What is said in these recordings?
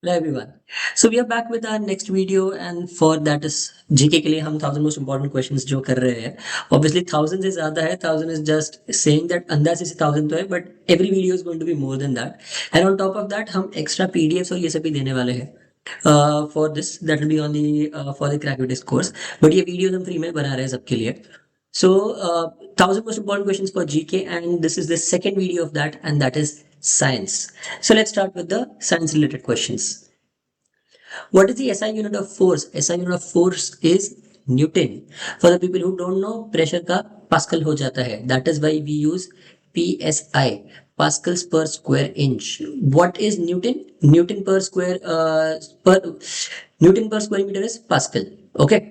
Hello everyone. So we are back with our next video and for that is GK के लिए हम 1000 most important questions जो कर रहे हैं. Obviously 1000 से ज़्यादा है. 1000 is just saying that अंदाज़े से 1000 तो है, but every video is going to be more than that. And on top of that हम extra PDFs और ये सब भी देने वाले हैं. For this that will be on the for the Crackvitis course. But ये videos हम free में बना रहे हैं सबके लिए. So 1000 most important questions for GK and this is the second video of that and that is science. So let's start with the science related questions. What is the SI unit of force? SI unit of force is Newton. For the people who don't know, pressure का Pascal हो जाता है. That is why we use PSI, Pascals per square inch. What is Newton? Per Newton per square meter is Pascal. Okay.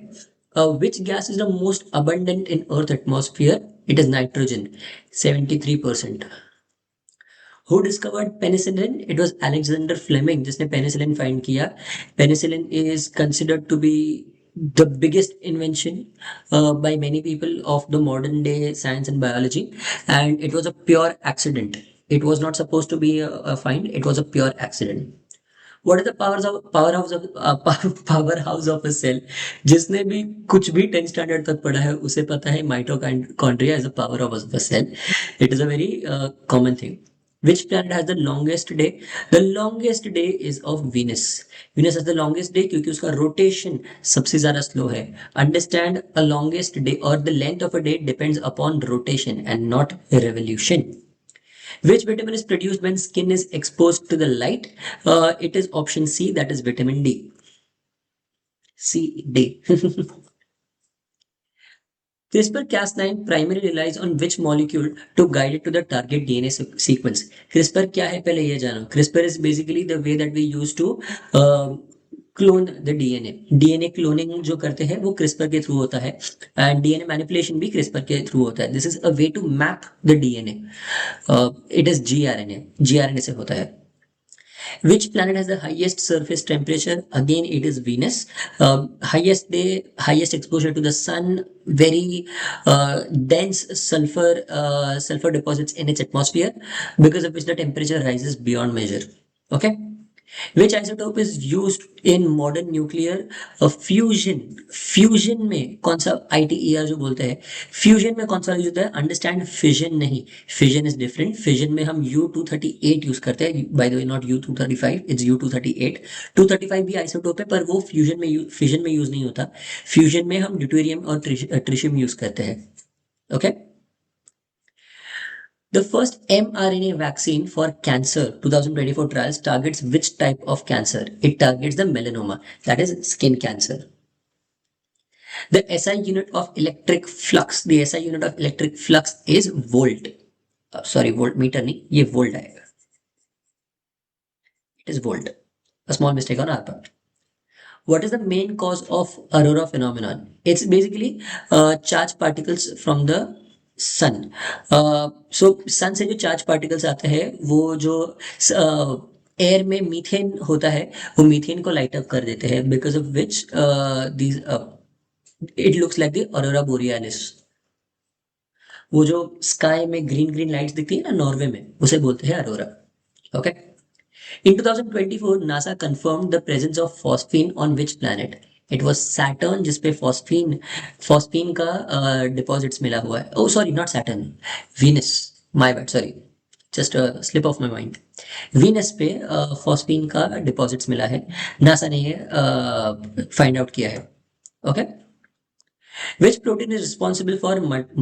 Which gas is the most abundant in Earth atmosphere? It is nitrogen, 73%. Who discovered penicillin? It was Alexander Fleming जिसने penicillin find किया. Penicillin is considered to be the biggest invention by many people of the modern day science and biology, and it was a pure accident. It was not supposed to be a find. It was a pure accident. What is the powerhouse of a cell? जिसने भी कुछ भी 10th standard तक पढ़ा है उसे पता है mitochondria is a powerhouse of a cell. It is a very common thing. Which planet has the longest day? The longest day is of Venus. Venus has the longest day क्योंकि उसका rotation सबसे ज़्यादा slow है. Understand, a longest day or the length of a day depends upon rotation and not revolution. Which vitamin is produced when skin is exposed to the light? It is option C, that is vitamin D. C, D. CRISPR-Cas9 primarily relies on which molecule to guide it to the target DNA sequence? CRISPR क्या है पहले ये जानो. CRISPR is basically the way that we use to clone the DNA. DNA cloning जो करते हैं वो CRISPR के थ्रू होता है एंड डीएनए मैनिपुलेशन भी क्रिस्पर के थ्रू होता है. This is a way to map the DNA. It is gRNA. GRNA से होता है. Which planet has the highest surface temperature? Again, it is Venus. Highest day, highest exposure to the sun, very dense sulfur deposits in its atmosphere, because of which the temperature rises beyond measure. Okay. Which isotope is used in modern nuclear fusion? Fusion में कौन सा ITER जो बोलते हैं, fusion में कौन सा use होता है? अंडरस्टैंड, फिजन नहीं. Fission is different. फिजन में हम U238 यूज करते हैं. By the way not U235, it's U238. 235 भी आइसोटोप है पर वो फ्यूजन में यूज नहीं होता. फ्यूजन में हम ड्यूटेरियम और ट्रिशियम यूज करते हैं. Okay. The first mRNA vaccine for cancer 2024 trials targets which type of cancer? It targets the melanoma, that is skin cancer. The SI unit of electric flux. The SI unit of electric flux is volt. Sorry, voltmeter नहीं, ये volt आएगा. It is volt. A small mistake on our part. What is the main cause of aurora phenomenon? It's basically charged particles from the सन. सो सन से जो charge particles आते हैं वो जो air में मीथेन होता है वो मीथेन को लाइट अप कर देते हैं, because of which these it looks like the aurora borealis. वो जो स्काई में ग्रीन ग्रीन लाइट्स दिखती है ना नॉर्वे में, उसे बोलते हैं Arora. Okay. In 2024, NASA confirmed the presence of phosphine on which planet? It was Saturn जिसपे phosphine का deposits मिला हुआ है. Oh sorry, not Saturn, Venus. My bad, sorry. Just a slip of my mind. Venus पे phosphine का deposits मिला है. NASA ने ये find out किया है. Okay. Which protein is responsible for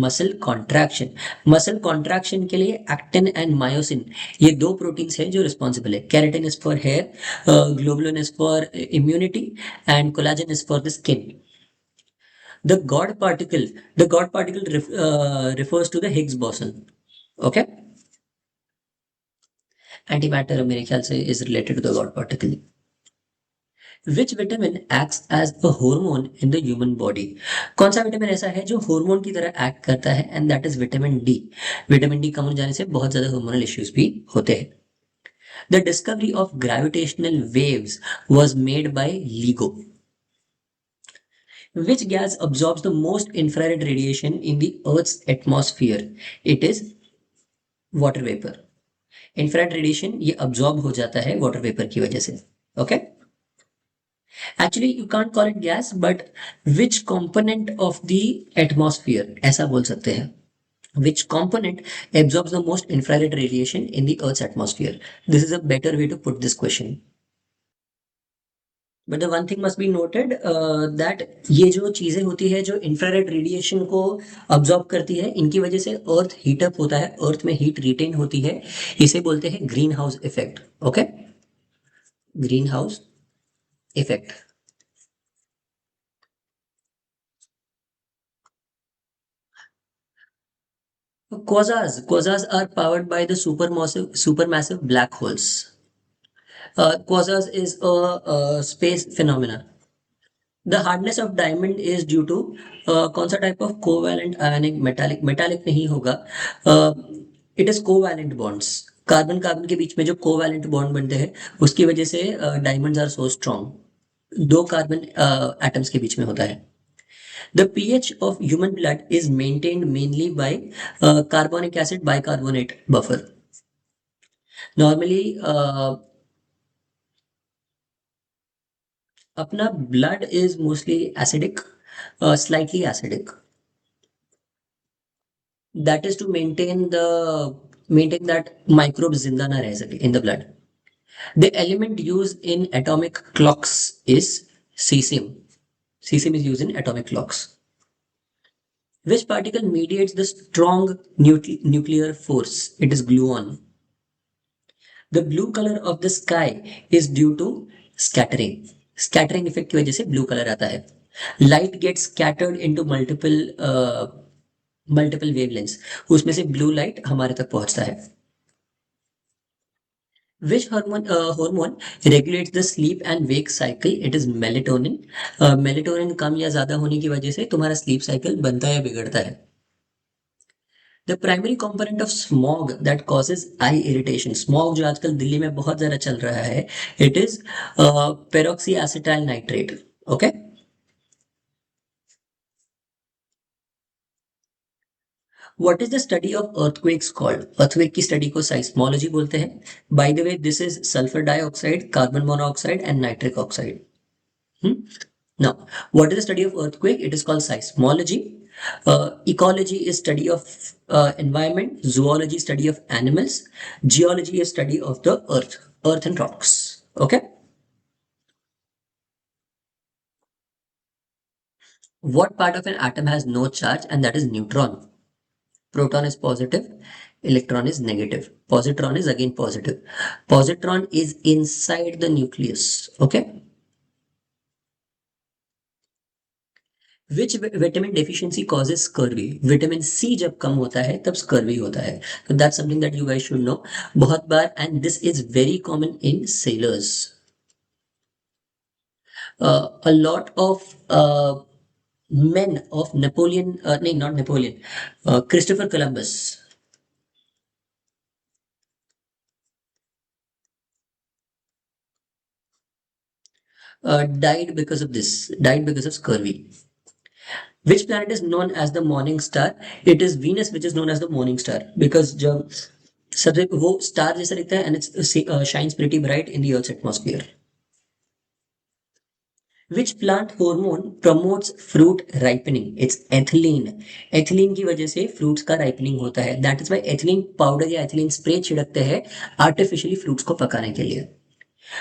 muscle contraction? Muscle contraction के लिए actin and myosin ये दो proteins हैं जो responsible है. Keratin is for hair, globulin is for immunity, and collagen is for the skin. The God particle refers to the Higgs boson. Okay. Antimatter मेरे ख्याल से is related to the God particle. Which vitamin acts as a hormone in the human body? कौन सा vitamin ऐसा है जो hormone की तरह एक्ट करता है? And that is vitamin D. Vitamin D कम हो जाने से बहुत ज्यादा हार्मोनल इश्यूज भी होते हैं. The discovery of gravitational waves was made by LIGO. Which gas absorbs the most infrared radiation in the Earth's atmosphere? It is water vapor. Infrared radiation ये अब्जॉर्ब हो जाता है वाटर वेपर की वजह से. Okay, actually you can't call it gas, but which component of the atmosphere, ऐसा बोल सकते हैं. Which component absorbs the most infrared radiation in the Earth's atmosphere? This is a better way to put this question. But the one thing must be noted that ये जो चीजें होती है जो इंफ्रारेड रेडिएशन को अब्जॉर्ब करती है, इनकी वजह से अर्थ हीट अप होता है, अर्थ में हीट रिटेन होती है. इसे बोलते हैं green house effect. Okay, green house effect. Quasars are powered by the supermassive black holes. Quasars is a space phenomena. The hardness of diamond is due to कौन सा type of covalent ionic metallic नहीं होगा. It is covalent bonds. Carbon carbon के बीच में जो covalent bond बनते हैं उसकी वजह से डायमंड्स आर सो स्ट्रॉन्ग. दो कार्बन एटम्स के बीच में होता है. The pH of human blood is maintained mainly by carbonic acid bicarbonate buffer. Normally, अपना blood is mostly acidic, slightly acidic. That is to maintain that microbes जिंदा ना रह सके in the blood. The element used in atomic clocks is cesium. Cesium is used in atomic clocks. Which particle mediates the strong nuclear force? It is gluon. The blue color of the sky is due to scattering. Scattering effect की वजह से blue color आता है. Light gets scattered into multiple wavelengths. उसमें से blue light हमारे तक पहुंचता है. Which hormone regulates the sleep and wake cycle? It is melatonin. Melatonin कम या ज्यादा होने की वजह से तुम्हारा sleep cycle बनता या बिगड़ता है. The primary component of smog that causes eye irritation. Smog जो आजकल दिल्ली में बहुत ज्यादा चल रहा है. It is peroxyacetyl nitrate. Okay. What is the study of earthquakes called? Earthquake की study को seismology बोलते हैं. By the way, this is sulfur dioxide, carbon monoxide and nitric oxide. Now, what is the study of earthquake? It is called seismology. Ecology is study of environment. Zoology study of animals. Geology is study of the earth and rocks. Okay. What part of an atom has no charge, and that is neutron? Proton is positive, electron is negative. Positron is again positive. Positron is inside the nucleus. Okay. Which vitamin deficiency causes scurvy? Vitamin C जब कम होता है तब scurvy होता है. So that's something that you guys should know. बहुत बार, and this is very common in sailors. A lot of men of Napoleon, no, not Napoleon, Christopher Columbus died because of scurvy. Which planet is known as the morning star? It is Venus, which is known as the morning star because जब सबसे वो star जैसा दिखता है and it shines pretty bright in the Earth's atmosphere. Which plant hormone promotes fruit ripening? It's ethylene. Ethylene की वजह से fruits का ripening होता है. That is why ethylene powder या ethylene spray छिड़कते हैं artificially fruits को पकाने के लिए.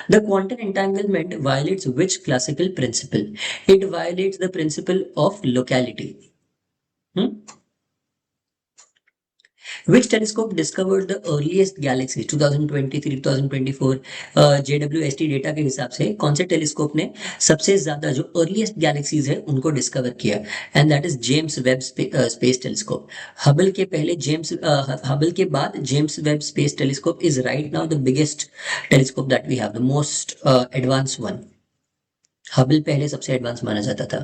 The quantum entanglement violates which classical principle? It violates the principle of locality. Hmm? Which telescope discovered the earliest galaxies? 2023, 2024 JWST data के हिसाब से कौन से टेलीस्कोप ने सबसे ज्यादा जो अर्लीस्ट गैलेक्सीज है उनको डिस्कवर किया? And that is James Webb space telescope. Hubble के बाद James Webb space telescope is right now the biggest telescope that we have, the most advance one. Hubble पहले सबसे एडवांस माना जाता था.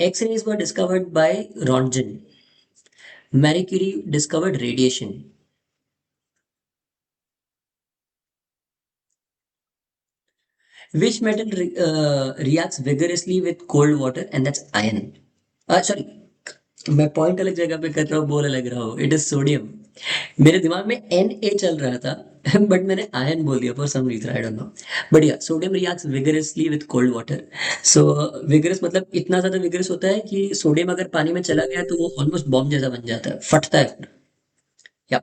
X-rays were discovered by Rontgen. Marie Curie discovered radiation. Which metal reacts vigorously with cold water? And that's iron. Sorry, मैं point अलग जगह पे कर रहा हूँ, बोल अलग रहा हूँ. It is sodium. मेरे दिमाग में Na चल रहा था बट मैंने आयन बोल दिया for some reason, I don't know. But yeah sodium reacts vigorously with cold water. So vigorous मतलब इतना ज्यादा विगरस होता है कि सोडियम अगर पानी में चला गया तो वो ऑलमोस्ट बॉम्ब जैसा बन जाता है, फटता है। या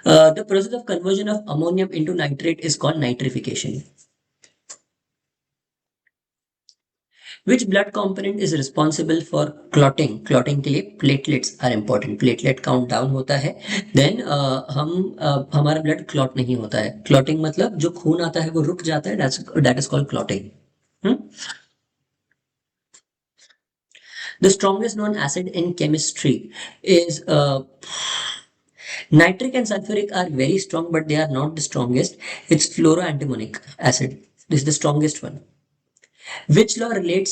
the process of conversion of ammonium into nitrate is called nitrification. Which blood component is responsible for clotting? Clotting के लिए platelets are important. Platelet count down होता है, then हमारा blood clot नहीं होता है। Clotting मतलब जो खून आता है वो रुक जाता है, that is called clotting. Hmm? The strongest known acid in chemistry is nitric and sulfuric are very strong, but they are not the strongest. It's fluoroantimonic acid. This is the strongest one. Which law relates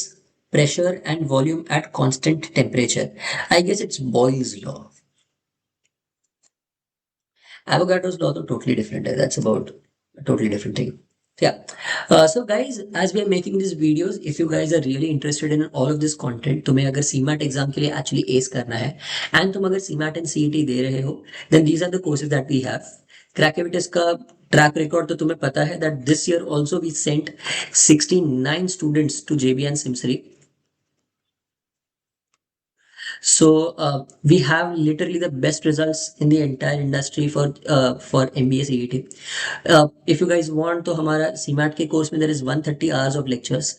pressure and volume at constant temperature? I guess it's Boyle's law. Avogadro's law is totally different. That's about a totally different thing. Yeah. So guys, as we are making these videos, if you guys are really interested in all of this content, तुम्हें अगर CMAT exam के लिए actually ace करना है and तुम अगर CMAT and CET दे रहे हो, then these are the courses that we have. Crackavitas का ट्रैक रिकॉर्ड तो तुम्हें पता है that this year also we sent 69 students to JB and Simsri. So we have literally the best results in the entire industry for MBA CET. If you guys want, तो हमारा CMAT के course में there is 130 hours of lectures,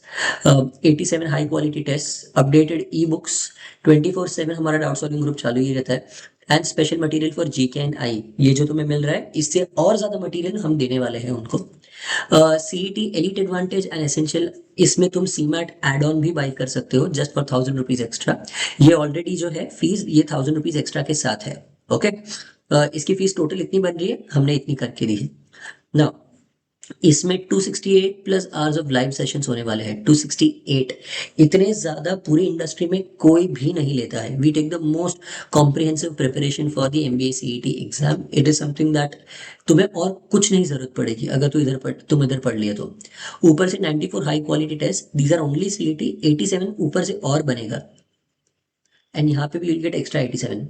87 high quality tests, updated e-books, 24/7 हमारा doubt solving group चालू ही रहता है, and special material for GK and I. ये जो तुम्हें मिल रहा है इससे और ज्यादा मटेरियल हम देने वाले हैं उनको। CET elite advantage and essential, इसमें तुम सीमैट एड ऑन भी बाई कर सकते हो जस्ट फॉर 1000 रुपीज एक्स्ट्रा। ये ऑलरेडी जो है फीस ये 1000 रुपीज एक्स्ट्रा के साथ है। ओके इसकी फीस टोटल इतनी बन रही है, हमने इतनी करके दी है ना। इसमें 268 plus hours of live sessions होने वाले हैं। 268 इतने ज्यादा पूरी इंडस्ट्री में कोई भी नहीं लेता है। We take the most comprehensive preparation for the MBA CET exam. It is something that तुम्हें और कुछ नहीं जरूरत पड़ेगी अगर तुम इधर पढ़ लिया तो। ऊपर से 94 high quality test, these are only CET. 87 ऊपर से और बनेगा एंड यहाँ पे भी you'll get extra 87।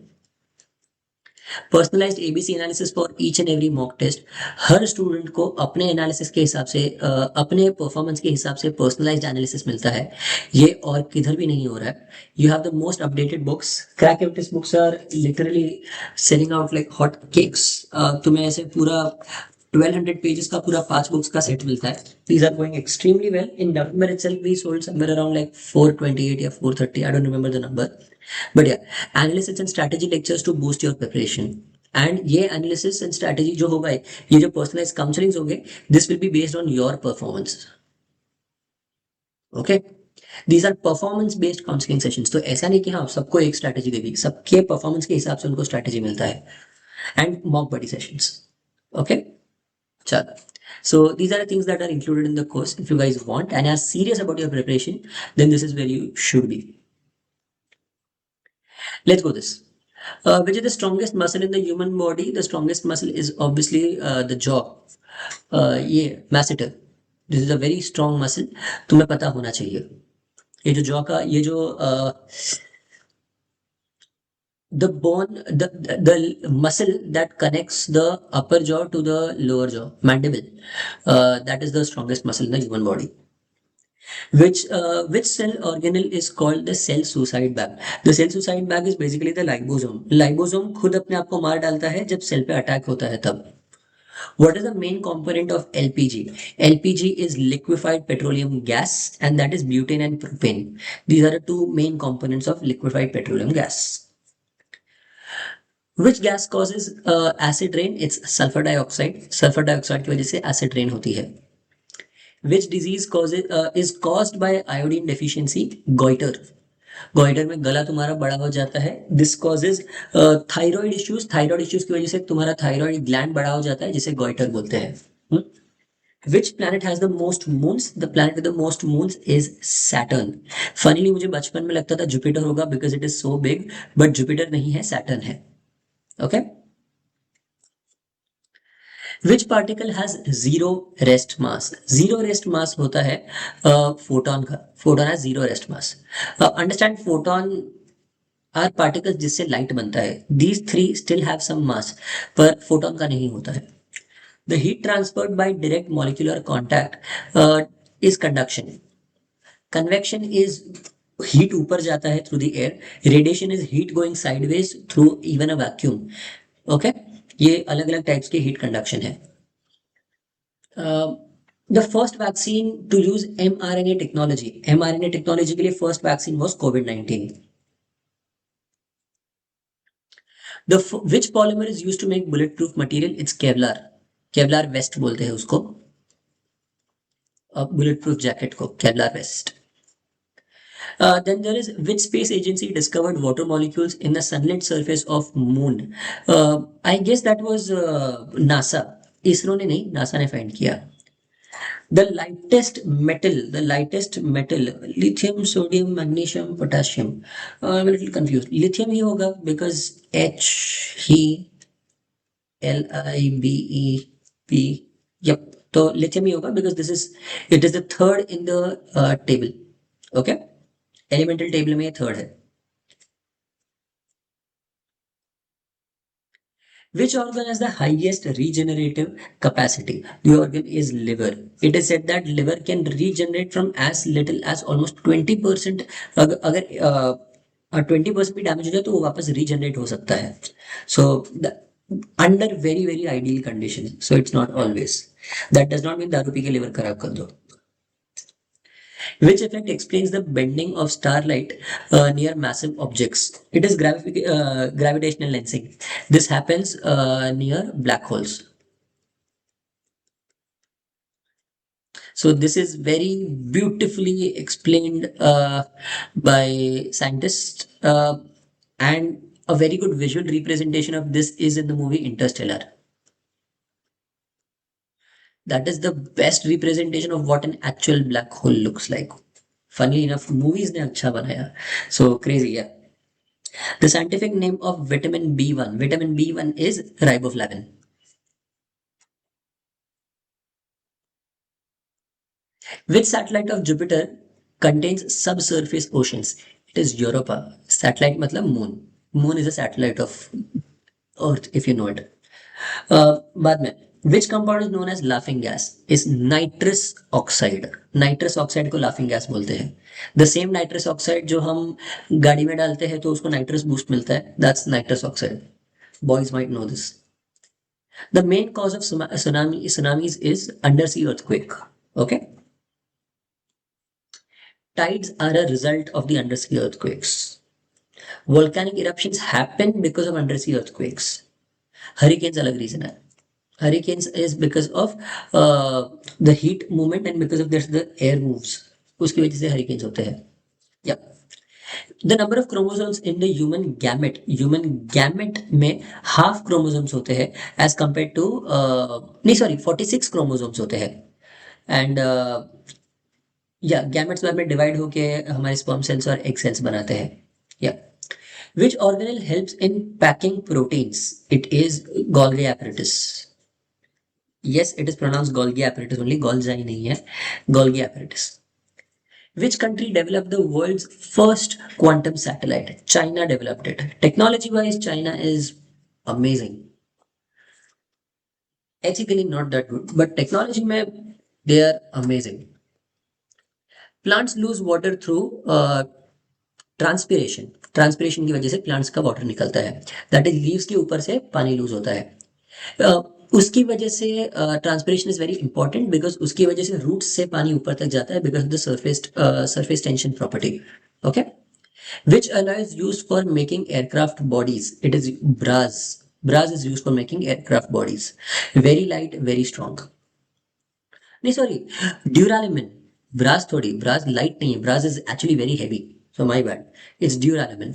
Personalised ABC analysis for each and every mock test. हर स्टूडेंट को अपने एनालिसिस के हिसाब से अपने परफॉर्मेंस के हिसाब से पर्सनलाइज्ड एनालिसिस मिलता है। ये और किधर भी नहीं हो रहा है। You have the most updated books. क्रैकविटिस books are literally selling out like hot cakes. तुम्हें ऐसे पूरा 1200 पेजेस का पूरा 5 बुक्स का सेट मिलता है। These are going extremely well. In November itself, we sold somewhere around like 428 या 430. I don't remember the number. But yeah, analysis and strategy lectures to boost your preparation. And ये analysis and strategy जो होगा, ये जो personalized counselings होंगे, this will be based on your performance. Okay? These are performance based counseling sessions. तो ऐसा नहीं कि हाँ सबको एक strategy दे दी, सबके performance के हिसाब से उनको strategy मिलता है। And mock buddy sessions. Okay? चलो, so these are the things that are included in the course. If you guys want and are serious about your preparation, then this is where you should be. Let's go this. Which is the strongest muscle in the human body? The strongest muscle is obviously the jaw. ये masseter. This is a very strong muscle. तुम्हें पता होना चाहिए। ये जो jaw का ये जो the bone, the muscle that connects the upper jaw to the lower jaw, mandible, that is the strongest muscle in the human body. Which cell organelle is called the cell suicide bag? The cell suicide bag is basically the ribosome. Ribosome खुद अपने आप को मार डालता है जब cell पे attack होता है तब। What is the main component of LPG? LPG is liquefied petroleum gas, and that is butane and propane. These are the two main components of liquefied petroleum gas. Which gas causes acid rain? It's sulfur dioxide. Sulfur dioxide की वजह से acid rain होती है। Which disease is caused by iodine deficiency? Goiter. Goitre में गला तुम्हारा बड़ा हो जाता है। This causes thyroid issues. Thyroid issues की वजह से तुम्हारा थायराइड ग्लैंड बड़ा हो जाता है जिसे गोइटर बोलते हैं। Which planet has the most moons? The planet with the most moons is Saturn. Funnily मुझे बचपन में लगता था जुपिटर होगा because it is so big, but Jupiter नहीं है, सैटर्न है। Okay? Which particle has zero rest mass? Zero rest mass होता है फोटोन का। Photon has zero rest mass. Understand, photon are particles जिससे लाइट बनता है। These three still have some mass, पर फोटोन का नहीं होता है। The heat transferred by direct molecular contact is conduction. Convection is heat ऊपर जाता है through the air. Radiation is heat going sideways through even a vacuum. Okay, ये अलग अलग टाइप्स के हीट कंडक्शन है. Uh, the first vaccine to use mRNA technology के लिए first vaccine was COVID-19. Which polymer is used to make bulletproof material? It's Kevlar. Kevlar vest बोलते हैं उसको. Bulletproof jacket को Kevlar vest. Then there is which space agency discovered water molecules in the sunlit surface of moon? I guess that was NASA. ISRO ने नहीं, NASA ने find किया. The lightest metal, lithium, sodium, magnesium, potassium. I'm a little confused. Lithium ही होगा because H he LIBEP. Yep. तो lithium ही होगा because it is the third in the table. Okay. Elemental table में ये third है. Which organ has the highest regenerative capacity? The organ is liver. It is said that liver can regenerate from as little as almost 20%. अगर 20% भी damage हो जाए तो वो वापस रीजनरेट हो सकता है. So the under very very ideal conditions. So it's not always. That does not mean दारू पी के liver खराब कर दो. Which effect explains the bending of starlight near massive objects? It is gravitational lensing. This happens near black holes. So this is very beautifully explained by scientists, and a very good visual representation of this is in the movie Interstellar. That is the best representation of what an actual black hole looks like. Funnily enough, movies ने अच्छा बनाया. So crazy, yeah. The scientific name of vitamin B1. Vitamin B1 is riboflavin. Which satellite of Jupiter contains subsurface oceans? It is Europa. Satellite मतलब moon. Moon is a satellite of Earth, if you know it. बाद में which compound is known as laughing gas? Is nitrous oxide. Nitrous oxide को laughing gas बोलते हैं. The same nitrous oxide जो हम गाड़ी में डालते हैं तो उसको nitrous boost मिलता है. That's nitrous oxide. Boys might know this. The main cause of tsunamis is undersea earthquake. Okay. Tides are a result of the undersea earthquakes. Volcanic eruptions happen because of undersea earthquakes. Hurricanes अलग reason है. Hurricanes is because of the heat movement and because of the air moves. उसकी वजह से hurricanes होते हैं. Yeah. The number of chromosomes in the human gamete में half chromosomes होते हैं as compared to नहीं sorry 46 chromosomes होते हैं. And या गैमेट्स में डिवाइड होके हमारे स्पर्म सेल्स और एग सेल्स बनाते हैं. या which organelle helps in packing proteins? It is Golgi apparatus. Yes, it is pronounced Golgi apparatus only. Golgi नहीं है. Golgi apparatus. Which country developed the world's first quantum satellite? China developed it. Technology wise, China is amazing. Ethically not that good, but technology में they are amazing. Plants lose water through transpiration की वजह से plants का water निकलता है. That is leaves के ऊपर से पानी लूज होता है. उसकी वजह से transpiration is very important because उसकी वजह से रूट्स से पानी ऊपर तक जाता है because of the surface tension property. Okay. Which alloy is used for making aircraft bodies? It is brass. Brass is used for making aircraft bodies. Very light, very strong. नहीं सॉरी, ड्यूरालिमिन. ब्रास थोड़ी, brass light नहीं है, brass is actually very heavy. So my bad. It's duralumin.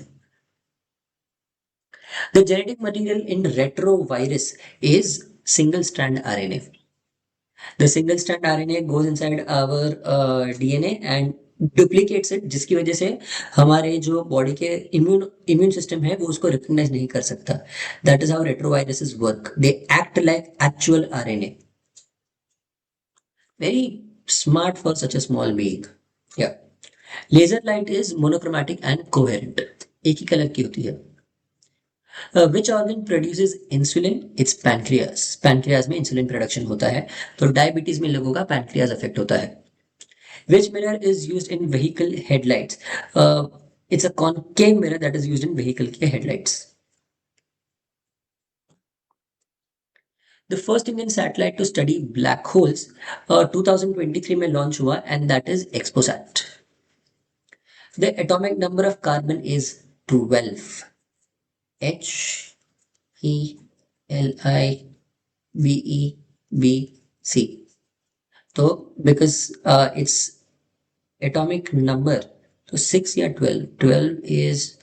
The genetic material in retrovirus is single-strand RNA. The single-strand RNA goes inside our DNA and duplicates it, जिसकी वजह से हमारे जो body के immune system है वो उसको recognise नहीं कर सकता. That is how retroviruses work. They act like actual RNA. Very smart for such a small being. Yeah. Laser light is monochromatic and coherent. एक ही कलर की होती है. Which organ produces insulin? It's pancreas. pancreas में insulin production होता है, तो diabetes में लोगों का pancreas अफेक्ट होता है. Which mirror is used in vehicle headlights? It's a concave mirror that is used in vehicle के headlights. The first Indian satellite to study black holes 2023 में launch हुआ, and that is ExpoSat. The atomic number of carbon is 12. HELIBEBC. So because it's atomic number, so 6 या 12. 12 is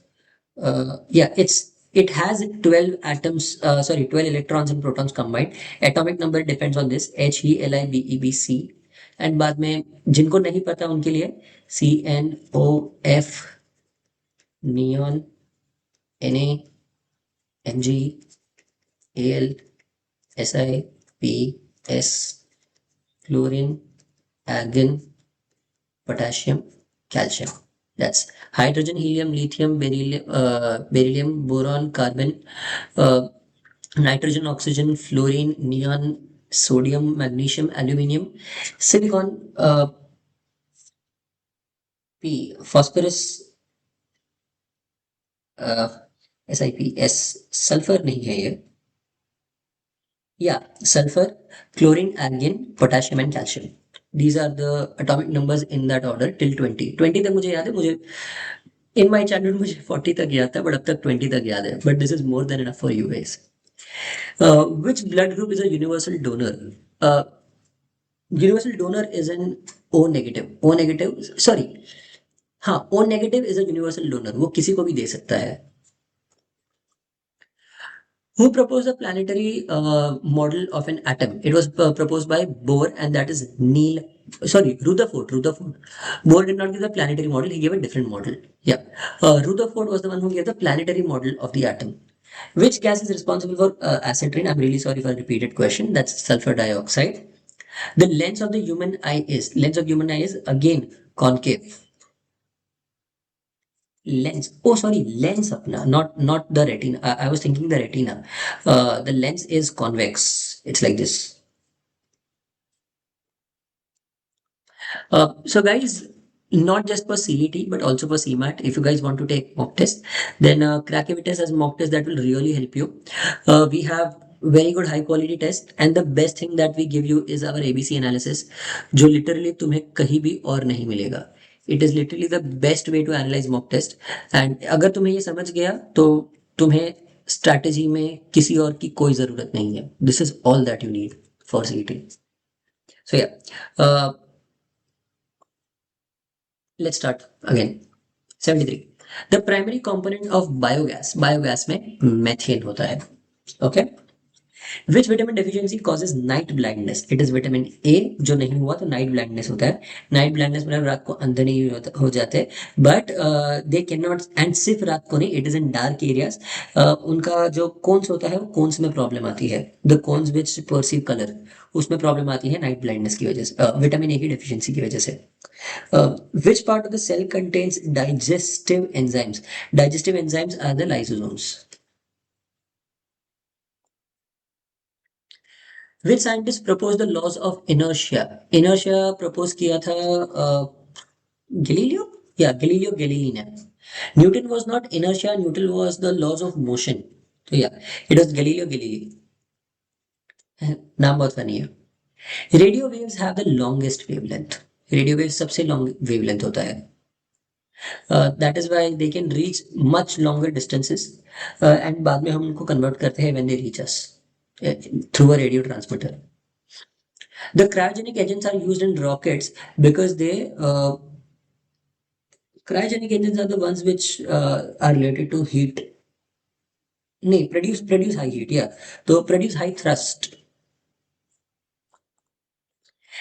yeah, it has 12 atoms, sorry, 12 electrons and protons combined. Atomic number depends on this, HELIBEBC. And बाद में जिनको नहीं पता उनके लिए CNOF, neon, Na, Mg, Al, Si, Ps, fluorine, argon, potassium, calcium. That's hydrogen, helium, lithium, beryllium, boron, carbon, nitrogen, oxygen, fluorine, neon, sodium, magnesium, aluminium, silicon, P, phosphorus, SiPs, sulfur नहीं है ये. Yeah, sulfur, chlorine, argon, potassium and calcium. These are the atomic numbers in that order till 20. 20 तक मुझे याद है. मुझे in my childhood मुझे 40 तक याद था, but अब तक 20 तक याद है. But this is more than enough for you guys. Which blood group is a universal donor? Uh, Universal donor is an O negative. O negative, sorry. हाँ, O negative is a universal donor. वो किसी को भी दे सकता है. Who proposed the planetary model of an atom? It was proposed by Bohr, and that is Rutherford. Rutherford. Bohr did not give the planetary model; he gave a different model. Yeah, Rutherford was the one who gave the planetary model of the atom. Which gas is responsible for acid rain? I'm really sorry for a repeated question. That's sulfur dioxide. The lens of the human eye is again concave. Lens, oh sorry, lens apna, not the retina. I was thinking the retina. The lens is convex, it's like this. So guys, not just for CET but also for CMAT, if you guys want to take mock test, then crack Avitas as mock test, that will really help you. We have very good high quality test, and the best thing that we give you is our ABC analysis, जो literally तुम्हें कहीं भी और नहीं मिलेगा. It is literally the best way to analyze mock test. And अगर तुम्हें ये समझ गया तो तुम्हें strategy में किसी और की कोई जरूरत नहीं है. This is all that you need for CET. So yeah, let's start again. 73. The primary component of biogas में methane होता है. Okay. Which vitamin deficiency causes night blindness? It is vitamin A. जो नहीं हुआ तो night blindness होता है. Night blindness मतलब रात को अंधे नहीं हो जाते, but they cannot, and सिर्फ रात को नहीं, it is in dark areas. उनका जो कोन्स होता है वो कोन्स में प्रॉब्लम आती है. The cones which perceive color, उसमें प्रॉब्लम आती है नाइट ब्लाइंडनेस की वजह से, विटामिन ए की डेफिशिएंसी की वजह से. Which part of the cell contains digestive enzymes? Digestive enzymes are the lysosomes. Which scientist proposed the laws of inertia? Inertia propose किया था Galileo? Yeah, Galileo Galilei ने. Newton was not inertia. Newton was the laws of motion. So yeah, it was Galileo Galilei. नाम बहुत funny है. Radio waves have the longest wavelength. Radio wave सबसे long wavelength होता है. That is why they can reach much longer distances, and बाद में हम उनको कन्वर्ट करते हैं when they reach us through a radio transmitter. The cryogenic agents are used in rockets because cryogenic agents are the ones which are related to heat. नहीं, produce high heat, yeah. तो produce high thrust.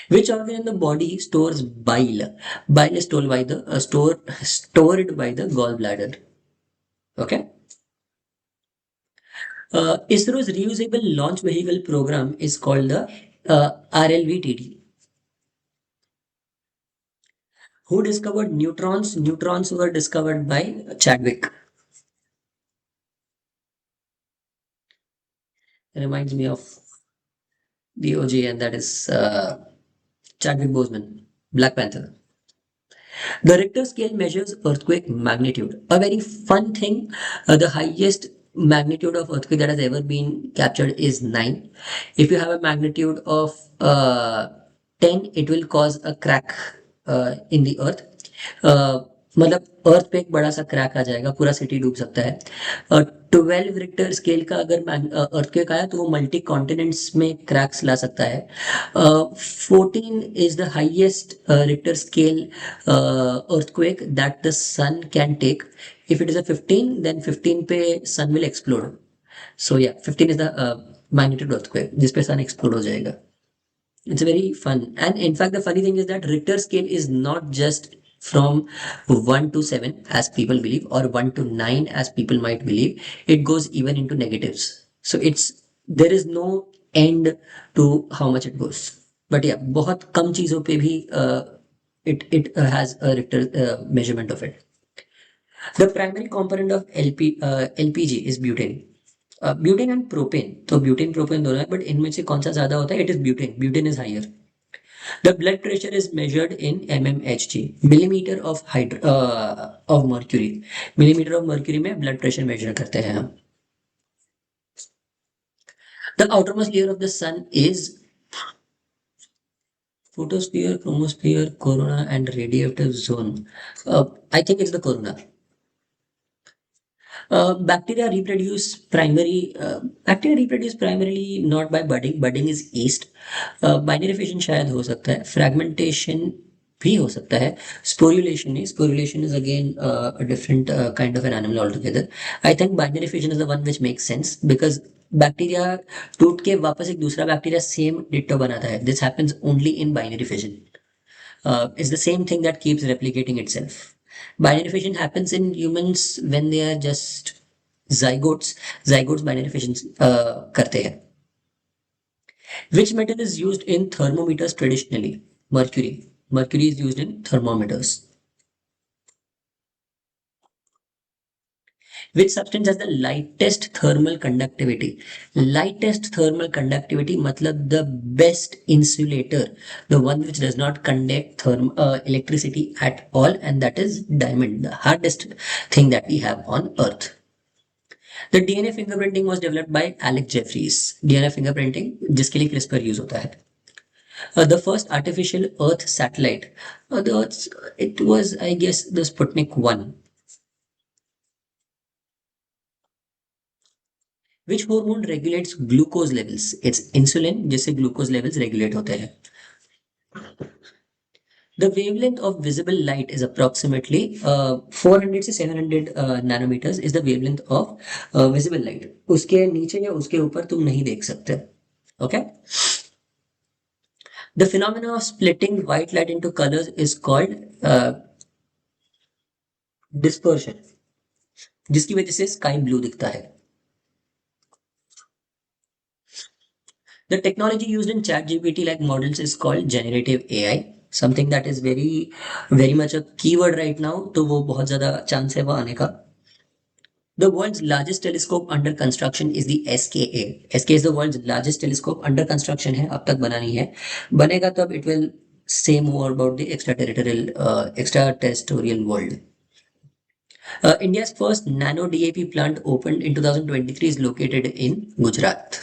Which organ in the body stores bile? Bile is stored by the gallbladder. Okay. ISRO's reusable launch vehicle program is called the RLVTT. Who discovered neutrons? Neutrons were discovered by Chadwick. reminds me of the OG, and that is Chadwick Boseman, Black Panther. The Richter scale measures earthquake magnitude. A very fun thing, the highest magnitude of earthquake that has ever been captured is 9. If you have a magnitude of 10, it will cause a crack in the earth. मतलब अर्थ पे एक बड़ा सा crack आ जाएगा, पूरा city डूब सकता है। 12 रिक्टर स्केल का अगर अर्थक्वेक आया तो वो मल्टी कॉन्टिनेंट्स में क्रैक्स ला सकता है। 14 is the highest Richter scale earthquake that the sun can take. If it is a 15, then 15 पे sun will explode. So yeah, 15 is the magnitude earthquake जिस पे sun explode हो जाएगा. It's very fun. And in fact, the funny thing is that Richter scale is not just from 1 to 7 as people believe, or 1 to 9 as people might believe. It goes even into negatives. So there is no end to how much it goes. But yeah, बहुत कम चीजों पे भी it has a Richter measurement of it. The primary component of LPG is butane. Butane and propane, तो butane propane दोनों है, but इनमें से कौन सा ज्यादा होता है? It is butane, butane is higher. The blood pressure is measured in mmHg, millimetre of हाइड्र of mercury. Millimetre of mercury में ब्लड प्रेशर मेजर करते हैं हम। The outermost layer of the sun is photosphere, chromosphere, corona and radiative zone. I think it's the corona. Bacteria reproduce primarily not by budding. Budding is yeast. Binary fission शायद हो सकता है, fragmentation भी हो सकता है, sporulation नहीं, sporulation is again a different kind of an animal altogether. I think binary fission is the one which makes sense because bacteria टूट के वापस एक दूसरा बैक्टीरिया सेम डिट्टो बनाता है. This happens only in binary fission. It's the same thing that keeps replicating itself. Binary fission happens in humans when they are just zygotes. Zygotes binary fission करते हैं. Which metal is used in thermometers traditionally? Mercury. Mercury is used in thermometers. Which substance has the lightest thermal conductivity? Lightest thermal conductivity मतलब the best insulator, the one which does not conduct electricity at all, and that is diamond, the hardest thing that we have on earth. The DNA fingerprinting was developed by Alex Jeffries. DNA fingerprinting जिसके लिए CRISPR use होता है. The first artificial Earth satellite. It was, I guess, the Sputnik 1. Which hormone regulates glucose levels? It's insulin, जिससे glucose levels regulate होते हैं. The wavelength of visible light is approximately 400 से 700 nanometers is the wavelength of visible light. उसके नीचे या उसके ऊपर तुम नहीं देख सकते. Okay? The phenomena of splitting white light into colors is called dispersion, जिसकी वजह से sky blue दिखता है. The technology used in ChatGPT like models is called generative AI, something that is very much a keyword right now. तो वो बहुत ज़्यादा chance है वो आने का. The world's largest telescope under construction is the SKA. SKA is the world's largest telescope under construction है, अब तक बना नहीं है. बनेगा तब it will say more about the extraterrestrial world. India's first nano DAP plant opened in 2023 is located in Gujarat.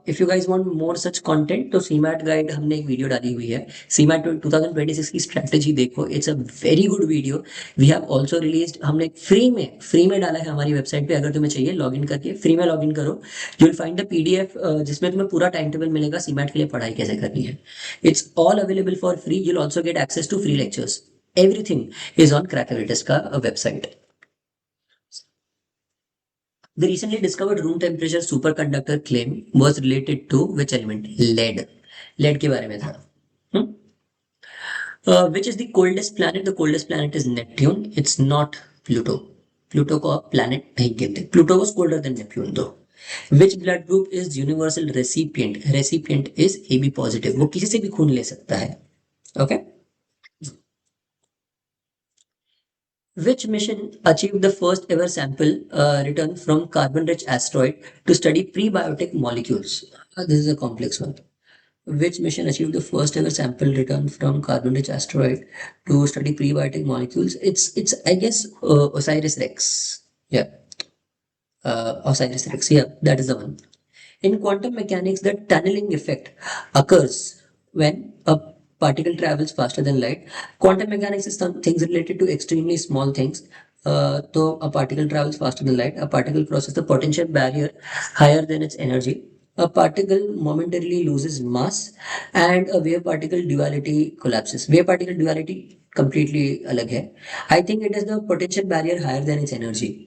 If you guys want more such content तो CMAT guide हमने एक वीडियो डाली हुई है. सीमैट 2026 की स्ट्रेटेजी देखो, it's a very good video. We have also release, हमने free में डाला है हमारी वेबसाइट पे. अगर तुम्हें चाहिए लॉग इन करके फ्री में लॉग इन करो. You will find the PDF जिसमें तुम्हें पूरा टाइम टेबल मिलेगा सीमैट के लिए पढ़ाई कैसे करनी है. It's all available for free. You will also get access to free lectures. Everything is on क्रैकलिटिस का website. The recently discovered room temperature superconductor claim was related to which element? Lead. Lead के बारे में था. Which is the coldest planet? The coldest planet is Neptune. It's not Pluto. Pluto को planet नहीं कहते. Pluto was colder than Neptune though. Which blood group is universal recipient? Recipient is AB positive. वो किसी से भी खून ले सकता है. Okay. Which mission achieved the first ever sample return from carbon rich asteroid to study prebiotic molecules? This is a complex one. Which mission achieved the first ever sample return from carbon rich asteroid to study prebiotic molecules? It's I guess Osiris Rex. Yeah, Osiris Rex. Yeah, that is the one. In quantum mechanics, the tunneling effect occurs when a particle travels faster than light. Quantum mechanics is some things related to extremely small things. So a particle travels faster than light. A particle crosses the potential barrier higher than its energy. A particle momentarily loses mass, and a wave particle duality collapses. Wave particle duality completely alag hai. I think it is the potential barrier higher than its energy.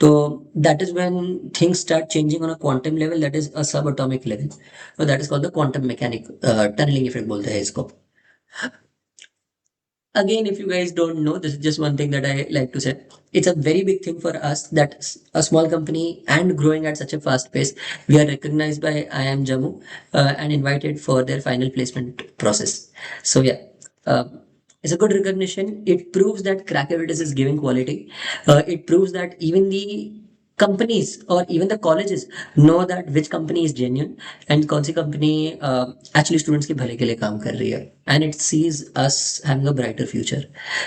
So that is when things start changing on a quantum level, that is a subatomic level. So that is called the quantum mechanic tunneling effect बोलते हैं इसको. Again, if you guys don't know, this is just one thing that I like to say. It's a very big thing for us that a small company and growing at such a fast pace, we are recognized by IIM Jammu and invited for their final placement process. So yeah, uh, it's a good recognition. It proves that Crackeritis is giving quality. It proves that even the companies or even the colleges know that which company is genuine and कौन सी company actually students के भले के लिए काम कर रही है and it sees us having a brighter future.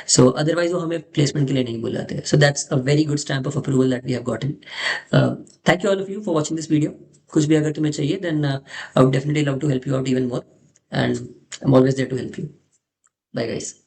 So otherwise वो हमें placement के लिए नहीं बुलाते. So that's a very good stamp of approval that we have gotten. Thank you all of you for watching this video. कुछ भी अगर तुम्हें चाहिए then I would definitely love to help you out even more and I'm always there to help you. Bye guys.